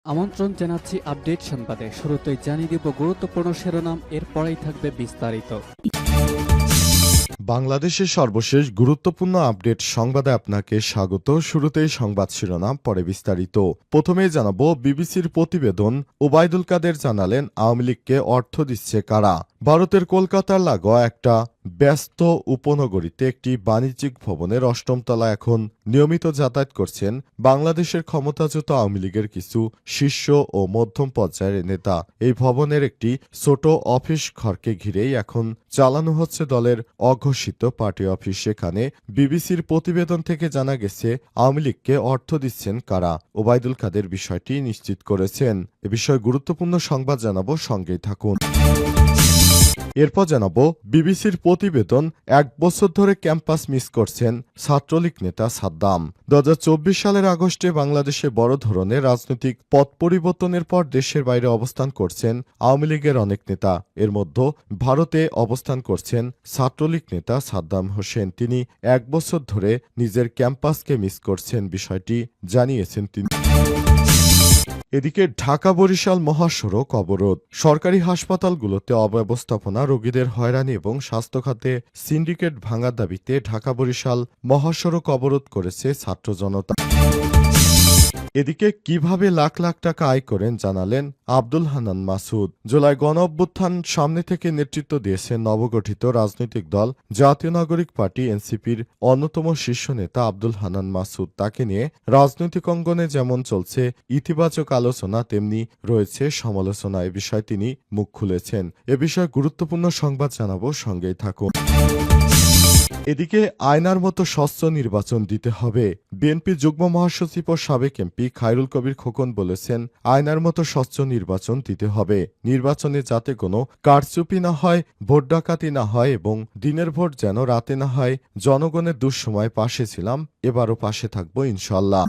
আমন্ত্রণ জানাচ্ছি আপডেট সংবাদে। শুরুতেই জানিয়ে দিব গুরুত্বপূর্ণ শিরোনাম, এরপরেই থাকবে বিস্তারিত। বাংলাদেশের সর্বশেষ গুরুত্বপূর্ণ আপডেট সংবাদে আপনাকে স্বাগত। শুরুতেই সংবাদ শিরোনাম, পরে বিস্তারিত। প্রথমেই জানাবো বিবিসির প্রতিবেদন। ওবায়দুল কাদের জানালেন আওয়ামী লীগকে অর্থ দিচ্ছে কারা। ভারতের কলকাতার লাগোয়া একটা ব্যস্ত উপনগরীতে একটি বাণিজ্যিক ভবনের অষ্টম তলায় এখন নিয়মিত যাতায়াত করছেন বাংলাদেশের ক্ষমতাচ্যুত আওয়ামী লীগের কিছু শীর্ষ ও মধ্যম পর্যায়ের নেতা। এই ভবনের একটি ছোট অফিস ঘরকে ঘিরেই এখন চালানো হচ্ছে দলের অঘোষিত পার্টি অফিস। সেখানে বিবিসির প্রতিবেদন থেকে জানা গেছে আওয়ামী লীগকে অর্থ দিচ্ছেন কারা। ওবায়দুল কাদের বিষয়টি নিশ্চিত করেছেন। এ বিষয়ে গুরুত্বপূর্ণ সংবাদ জানাবো, সঙ্গেই থাকুন। এরপর জানাবো বিবিসির প্রতিবেদন। 1 বছর ধরে ক্যাম্পাস মিস করছেন ছাত্রলীগ নেতা সাদ্দাম। 2024 সালের আগস্টে বাংলাদেশে বড় ধরনের রাজনৈতিক পথ পরিবর্তনের পর দেশের বাইরে অবস্থান করছেন আওয়ামী লীগের অনেক নেতা। এর মধ্যে ভারতে অবস্থান করছেন ছাত্রলীগ নেতা সাদ্দাম হোসেন। তিনি 1 বছর ধরে নিজের ক্যাম্পাসকে মিস করছেন, বিষয়টি জানিয়েছেন তিনি। এদিকে ঢাকা বরিশাল মহাসড়ক অবরোধ। সরকারি হাসপাতালগুলোতে অব্যবস্থাপনা, রোগীদের হয়রানি এবং স্বাস্থ্য খাতে সিন্ডিকেট ভাঙার দাবিতে ঢাকা বরিশাল মহাসড়ক অবরোধ করেছে ছাত্র জনতা। এদিকে কিভাবে লাখ লাখ টাকা আয় করেন জানালেন আব্দুল হান্নান মাসুদ। জুলাই গণঅভ্যুত্থান সামনে থেকে নেতৃত্ব দিয়েছেন নবগঠিত রাজনৈতিক দল জাতীয় নাগরিক পার্টি এনসিপির অন্যতম শীর্ষ নেতা আব্দুল হান্নান মাসুদ। তাকে নিয়ে রাজনৈতিক অঙ্গনে যেমন চলছে ইতিবাচক আলোচনা, তেমনি রয়েছে সমালোচনা। এ বিষয়ে তিনি মুখ খুলেছেন। এ বিষয়ে গুরুত্বপূর্ণ সংবাদ জানাবো, সঙ্গেই থাকুন। এদিকে আয়নার মতো স্বচ্ছ নির্বাচন দিতে হবে। বিএনপি যুগ্ম মহাসচিব ও সাবেক এমপি খায়রুল কবির খোকন বলেছেন, আয়নার মতো স্বচ্ছ নির্বাচন দিতে হবে। নির্বাচনে যাতে কোনো কারচুপি না হয়, ভোট ডাকাতি না হয় এবং দিনের ভোট যেন রাতে না হয়। জনগণের দুঃসময় পাশে ছিলাম, এবারও পাশে থাকবো ইনশাল্লাহ।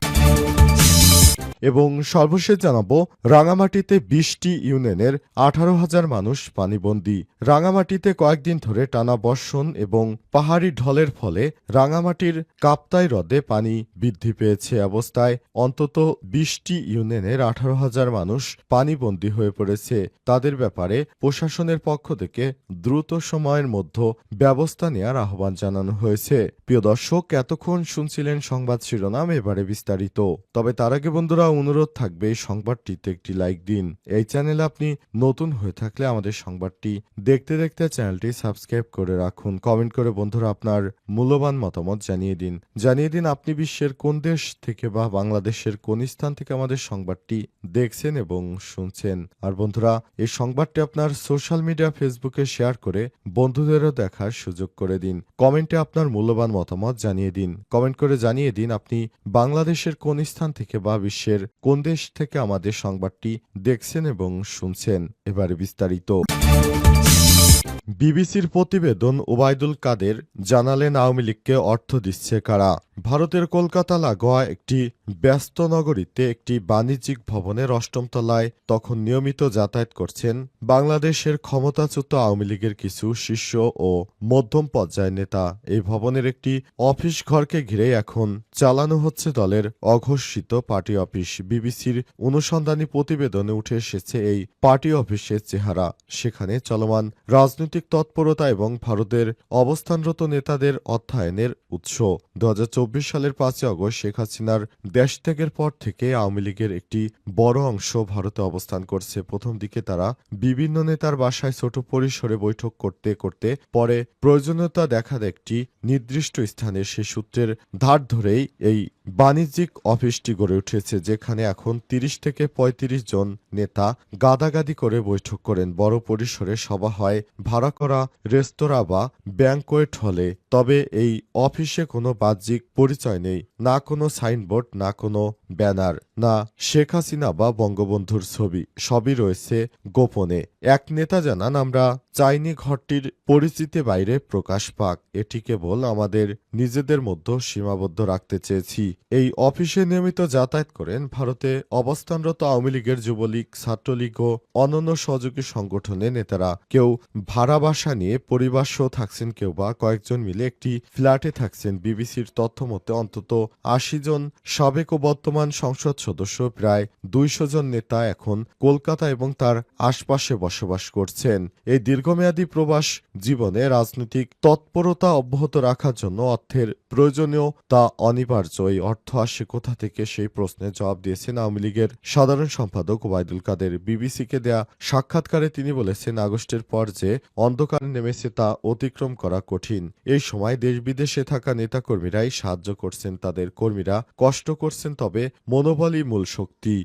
এবং সর্বশেষ জানাবো রাঙামাটিতে 20টি ইউনিয়নের 18,000 মানুষ পানিবন্দী। রাঙামাটিতে কয়েকদিন ধরে টানা বর্ষণ এবং পাহাড়ি ঢলের ফলে রাঙামাটির কাপ্তাই হ্রদে পানি বৃদ্ধি পেয়েছে। অবস্থায় অন্তত 20টি ইউনিয়নের 18,000 মানুষ পানিবন্দী হয়ে পড়েছে। তাদের ব্যাপারে প্রশাসনের পক্ষ থেকে দ্রুত সময়ের মধ্যে ব্যবস্থা নেওয়ার আহ্বান জানানো হয়েছে। প্রিয় দর্শক, এতক্ষণ শুনছিলেন সংবাদ শিরোনাম, এবারে বিস্তারিত। তবে তার আগে বন্ধুরা অনুরোধ থাকবে এই সংবাদটিতে একটি লাইক দিন। এই চ্যানেলে আপনি নতুন হয়ে থাকলে আমাদের সংবাদটি দেখতে দেখতে চ্যানেলটি সাবস্ক্রাইব করে রাখুন। কমেন্ট করে বন্ধুরা আপনার মূল্যবান মতামত জানিয়ে দিন আপনি বিশ্বের কোন দেশ থেকে বা বাংলাদেশের কোন স্থান থেকে আমাদের সংবাদটি দেখছেন এবং শুনছেন। আর বন্ধুরা, এই সংবাদটি আপনার সোশ্যাল মিডিয়া ফেসবুকে শেয়ার করে বন্ধুদেরও দেখার সুযোগ করে দিন। কমেন্টে আপনার মূল্যবান মতামত জানিয়ে দিন। কমেন্ট করে জানিয়ে দিন আপনি বাংলাদেশের কোন স্থান থেকে বা বিশ্বের কোন দেশ থেকে আমাদের সংবাদটি দেখছেন এবং শুনছেন। এবারে বিস্তারিত। বিবিসির প্রতিবেদন। ওবায়দুল কাদের জানালেন আওয়ামী লীগকে অর্থ দিচ্ছে কারা। ভারতের কলকাতা লাগোয়া একটি ব্যস্ত নগরীতে একটি বাণিজ্যিক ভবনের অষ্টম তলায় তখন নিয়মিত যাতায়াত করছেন বাংলাদেশের ক্ষমতাচ্যুত আওয়ামী লীগের কিছু শীর্ষ ও মধ্যম পর্যায়ের নেতা। এই ভবনের একটি অফিস ঘরকে ঘিরে এখন চালানো হচ্ছে দলের অঘোষিত পার্টি অফিস। বিবিসির অনুসন্ধানী প্রতিবেদনে উঠে এসেছে এই পার্টি অফিসের চেহারা। সেখানে চলমান রাজনৈতিক তৎপরতা এবং ভারতের অবস্থানরত নেতাদের অর্থায়নের উৎস। 2024 সালের 5 আগস্ট শেখ হাসিনার দেশ ত্যাগের পর থেকে আওয়ামী লীগের একটি বড় অংশ ভারতে অবস্থান করছে। প্রথম দিকে তারা বিভিন্ন নেতার বাসায় ছোট পরিসরে বৈঠক করতে করতে পরে প্রয়োজনীয়তা দেখা দেয় একটি নির্দিষ্ট স্থানে। সে সূত্রের ধার ধরেই এই বাণিজ্যিক অফিসটি গড়ে উঠেছে, যেখানে এখন 30 থেকে 35 জন নেতা গাদাগাদি করে বৈঠক করেন। বড় পরিসরে সভা হয় ভাড়া করা রেস্তোরাঁ বা ব্যাংকোয়েট হলে। তবে এই অফিসে কোনো বাহ্যিক পরিচয় নেই, না কোনো সাইনবোর্ড, না কোনো ব্যানার, না শেখ হাসিনা বা বঙ্গবন্ধুর ছবি। সবই রয়েছে গোপনে। এক নেতা জানান, আমরা চাইনি ঘরটির পরিচিতি বাইরে প্রকাশ পাক। এটি কেবল আমাদের নিজেদের মধ্যে সীমাবদ্ধ রাখতে চেয়েছি। এই অফিসে নিয়মিত যাতায়াত করেন ভারতে অবস্থানরত আওয়ামী লীগের যুবলীগ, ছাত্রলীগ ও অন্যান্য সহযোগী সংগঠনের নেতারা। কেউ ভাড়া বাসা নিয়ে পরিবারসহ থাকছেন, কেউ বা কয়েকজন মিলে একটি ফ্ল্যাটে থাকছেন। বিবিসির তথ্য মতে অন্তত ৮০ জন সাবেক ও বর্তমান সংসদ সদস্য, প্রায় ২০০ জন নেতা এখন কলকাতা এবং তার আশপাশে বসবাস করছেন। এই দীর্ঘমেয়াদী প্রবাস জীবনে রাজনৈতিক তৎপরতা অব্যাহত রাখার জন্য অর্থের প্রয়োজনীয় তা অনিবার্য। এই অর্থ আসে কোথা থেকে, সেই প্রশ্নের জবাব দিয়েছেন আওয়ামী লীগের সাধারণ সম্পাদক ওবায়দুল কাদের। বিবিসিকে দেয়া সাক্ষাৎকারে তিনি বলেছেন, আগস্টের পর যে অন্ধকার নেমেছে তা অতিক্রম করা কঠিন। এই সময় দেশ বিদেশে থাকা নেতাকর্মীরাই সাহায্য করছেন, তাদের কর্মীরা কষ্ট করছেন, তবে মনোবলই মূল শক্তি।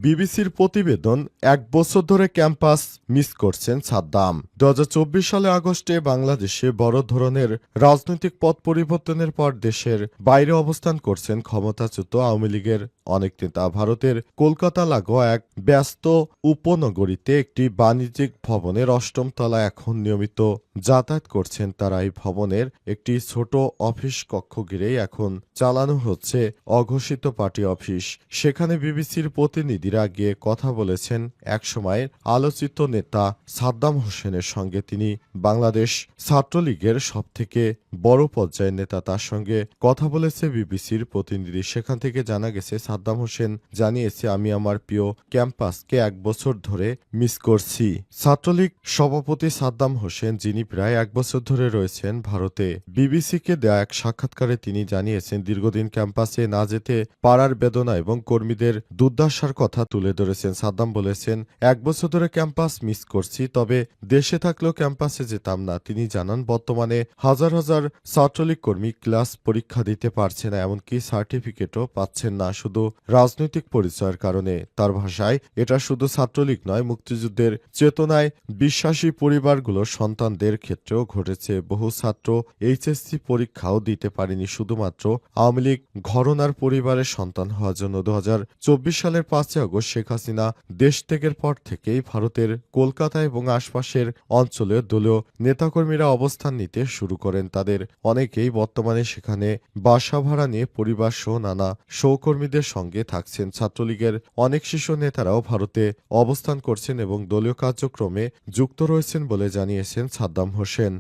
বিবিসির প্রতিবেদন, ১ বছর ধরে ক্যাম্পাস মিস করছেন সাদ্দাম। ২০২৪ সালে আগস্টে বাংলাদেশে বড় ধরনের রাজনৈতিক পথ পরিবর্তনের পর দেশের বাইরে অবস্থান করছেন ক্ষমতাচ্যুত আওয়ামী লীগের অনেক নেতা। ভারতের কলকাতা লাগোয়া এক ব্যস্ত উপনগরীতে একটি বাণিজ্যিক ভবনের ৮ম তলায় এখন নিয়মিত যাতায়াত করছেন তারা। এই ভবনের একটি ছোট অফিস কক্ষ ঘিরেই এখন চালানো হচ্ছে অঘোষিত পার্টি অফিস। সেখানে বিবিসির প্রতিনিধিরা গিয়ে কথা বলেছেন একসময়ের আলোচিত নেতা সাদ্দাম হোসেনের সঙ্গে। তিনি বাংলাদেশ ছাত্রলীগের সবথেকে বড় পর্যায়ের নেতা, তার সঙ্গে কথা বলেছে বিবিসির প্রতিনিধি। সেখান থেকে জানা গেছে, সাদ্দাম হোসেন জানিয়েছে, আমি আমার প্রিয় ক্যাম্পাসকে ১ বছর ধরে মিস করছি। ছাত্রলীগ সভাপতি সাদ্দাম হোসেন, যিনি প্রায় ১ বছর ধরে রয়েছেন ভারতে, বিবিসিকে দেয়া এক সাক্ষাৎকারে তিনি জানিয়েছেন, দীর্ঘদিন ক্যাম্পাসে না যেতে পারার বেদনা এবং কর্মীদের দুর্দশার কথা তুলে ধরেছেন। সাদ্দাম বলেছেন, ১ বছর ধরে ক্যাম্পাস মিস করছি, তবে দেশে থাকলেও ক্যাম্পাসে যেতাম না। তিনি জানান, বর্তমানে হাজার হাজার ছাত্রলীগ কর্মী ক্লাস পরীক্ষা দিতে পারছে না, এমনকি সার্টিফিকেটও পাচ্ছেন না শুধু রাজনৈতিক পরিচয়ের কারণে। তার ভাষায়, এটা শুধু ছাত্রলীগ নয়, মুক্তিযুদ্ধের চেতনায় বিশ্বাসী পরিবারগুলোর সন্তানদের ক্ষেত্রেও ঘটেছে। বহু ছাত্র এইচএসসি পরীক্ষাও দিতে পারেনি শুধুমাত্র আওয়ামী লীগ ঘরানার পরিবারের সন্তান হওয়ার জন্য। ২০২৪ সালের ৫ই আগস্ট শেখ হাসিনা দেশ ত্যাগের পর থেকেই ভারতের কলকাতা এবং আশপাশের অঞ্চলে দলীয় নেতাকর্মীরা অবস্থান নিতে শুরু করেন। তাদের অনেকেই বর্তমানে সেখানে বাসা ভাড়া নিয়ে পরিবার সহ নানা সহকর্মীদের সঙ্গে থাকছেন। ছাত্রলীগের অনেক শীর্ষ নেতারাও ভারতে অবস্থান করছেন এবং দলীয় কার্যক্রমে যুক্ত রয়েছেন বলে জানিয়েছেন সাদ্দাম হোসেন।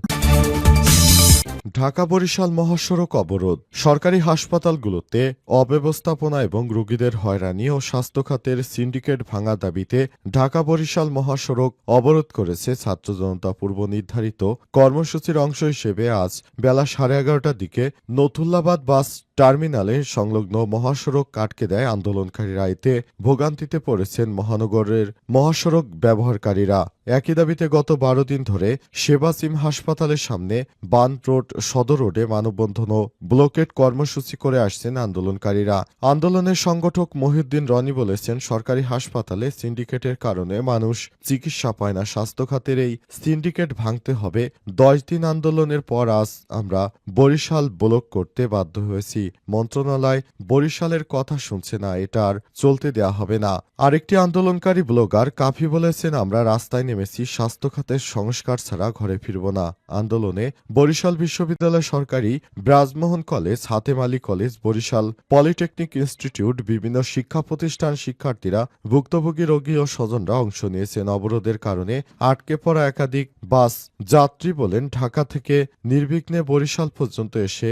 ঢাকা বরিশাল মহাসড়ক অবরোধ। সরকারি হাসপাতালগুলোতে অব্যবস্থাপনা এবং রোগীদের হয়রানি ও স্বাস্থ্য খাতের সিন্ডিকেট ভাঙা দাবিতে ঢাকা বরিশাল মহাসড়ক অবরোধ করেছে ছাত্র জনতা। পূর্ব নির্ধারিত কর্মসূচির অংশ হিসেবে আজ বেলা 11:30টার দিকে নথুল্লাবাদ বাস টার্মিনালে সংলগ্ন মহাসড়ক আটকে দেয় আন্দোলনকারীরা। এতে ভোগান্তিতে পড়েছেন মহানগরের মহাসড়ক ব্যবহারকারীরা। একই দাবিতে গত ১২ দিন ধরে সেবাসিম হাসপাতালের সামনে বান রোড, সদর রোডে মানববন্ধন ও ব্লকেট কর্মসূচি করে আসছেন আন্দোলনকারীরা। আন্দোলনের সংগঠক মহিউদ্দিন রনি বলেছেন, সরকারি হাসপাতালে সিন্ডিকেটের কারণে মানুষ চিকিৎসা পায় না। স্বাস্থ্য খাতের এই সিন্ডিকেট ভাঙতে হবে। ১০ দিন আন্দোলনের পর আজ আমরা বরিশাল ব্লক করতে বাধ্য হয়েছি। মন্ত্রণালয় বরিশালের কথা শুনছে না, এটা আর চলতে দেয়া হবে না। আরেকটি আন্দোলনকারী ব্লগার কাফি বলেছেন, আমরা রাস্তায় নেমেছি, স্বাস্থ্য খাতের সংস্কার ছাড়া ঘরে ফিরব না। আন্দোলনে বরিশাল বিশ্ববিদ্যালয়, সরকারি Brajmohan college, Hatem Ali college, Barishal polytechnic institute, বিভিন্ন শিক্ষা প্রতিষ্ঠান, শিক্ষার্থীরা, ভুক্তভোগী রোগী ও স্বজনরা অংশ নিয়েছেন। অবরোধের কারণে আটকে পড়া একাধিক বাস যাত্রী বলেন, ঢাকা থেকে নির্বিঘ্নে বরিশাল পর্যন্ত এসে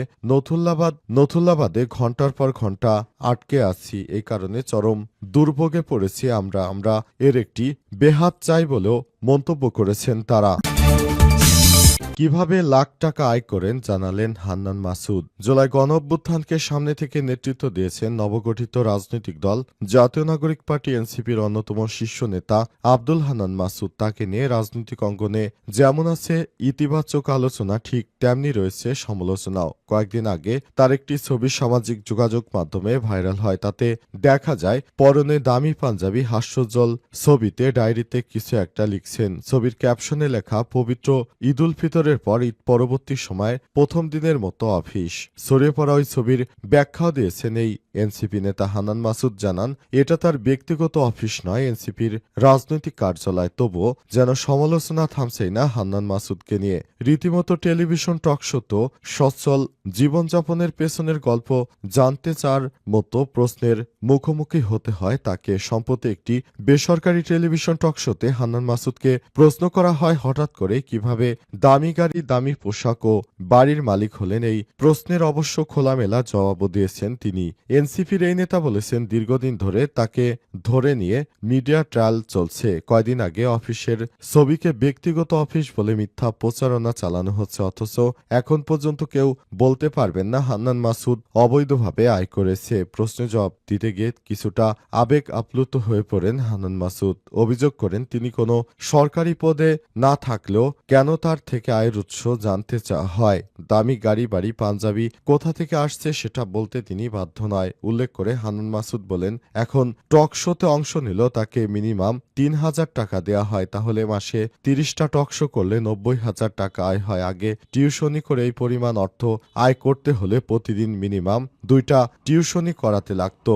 নথুল্লাবাদে ঘন্টার পর ঘন্টা আটকে আছি। এই কারণে চরম দুর্ভোগে পড়েছি আমরা এর একটি বেহাত চাই বলেও মন্তব্য করেছেন তারা। কিভাবে লাখ টাকা আয় করেন জানালেন হান্নান মাসুদ। জুলাই গণঅভ্যুত্থানকে সামনে থেকে নেতৃত্ব দিয়েছেন নবগঠিত রাজনৈতিক দল জাতীয় নাগরিক পার্টি এনসিপির অন্যতম শীর্ষ নেতা আব্দুল হান্নান মাসুদ। তাকে নিয়ে রাজনৈতিক অঙ্গনে যেমন আছে ইতিবাচক আলোচনা, ঠিক তেমনি রয়েছে সমালোচনাও। কয়েকদিন আগে তার একটি ছবি সামাজিক যোগাযোগ মাধ্যমে ভাইরাল হয়। তাতে দেখা যায় পরনে দামি পাঞ্জাবি, হাস্যোজ্জ্বল ছবিতে ডায়েরিতে কিছু একটা লিখছেন। ছবির ক্যাপশনে লেখা, পবিত্র ঈদুল ফিতরের বছরের পর ঈদ পরবর্তী সময় প্রথম দিনের মতো অফিস ছড়িয়ে পড়া ওই ছবির ব্যাখ্যাও দিয়েছেন এই এনসিপি নেতা হান্নান মাসুদ। জানান এটা তার ব্যক্তিগত অফিস নয়, এনসিপির রাজনৈতিক কার্যালয়। তবুও যেন সমালোচনা থামছেই না হান্নান মাসুদকে নিয়ে। রীতিমতো টেলিভিশন টকশোতেও সচ্ছল জীবনযাপনের পেছনের গল্প জানতে চার মতো প্রশ্নের মুখোমুখি হতে হয় তাকে। সম্প্রতি একটি বেসরকারি টেলিভিশন টকশোতে হান্নান মাসুদকে প্রশ্ন করা হয় হঠাৎ করে কিভাবে দামি গাড়ি, দামি পোশাক ও বাড়ির মালিক হলেন। এই প্রশ্নের অবশ্য খোলামেলা জবাবও দিয়েছেন তিনি। এনসিপির এই নেতা বলেছেন, দীর্ঘদিন ধরে তাকে ধরে নিয়ে মিডিয়া ট্রায়াল চলছে। কয়দিন আগে অফিসের ছবিকে ব্যক্তিগত অফিস বলে মিথ্যা প্রচারণা চালানো হচ্ছে, অথচ এখন পর্যন্ত কেউ বলতে পারবেন না হান্নান মাসুদ অবৈধভাবে আয় করেছে। প্রশ্নে জবাব দিতে গিয়ে কিছুটা আবেগ আপ্লুত হয়ে পড়েন হান্নান মাসুদ। অভিযোগ করেন, তিনি কোনো সরকারি পদে না থাকলেও কেন তার থেকে আয়ের উৎস জানতে চাওয়া হয়। দামি গাড়ি, বাড়ি, পাঞ্জাবি কোথা থেকে আসছে সেটা বলতে তিনি বাধ্য নয়। উল্লেখ করে হান্নান মাসুদ বলেন, এখন টক শোতে অংশ নিলেও তাকে মিনিমাম ৩,০০০ টাকা দেয়া হয়। তাহলে মাসে ৩০টা টক শো করলে ৯০,০০০ টাকা আয় হয়। আগে টিউশনি করে এই পরিমাণ অর্থ আয় করতে হলে প্রতিদিন মিনিমাম 2টা টিউশনি করাতে লাগতো।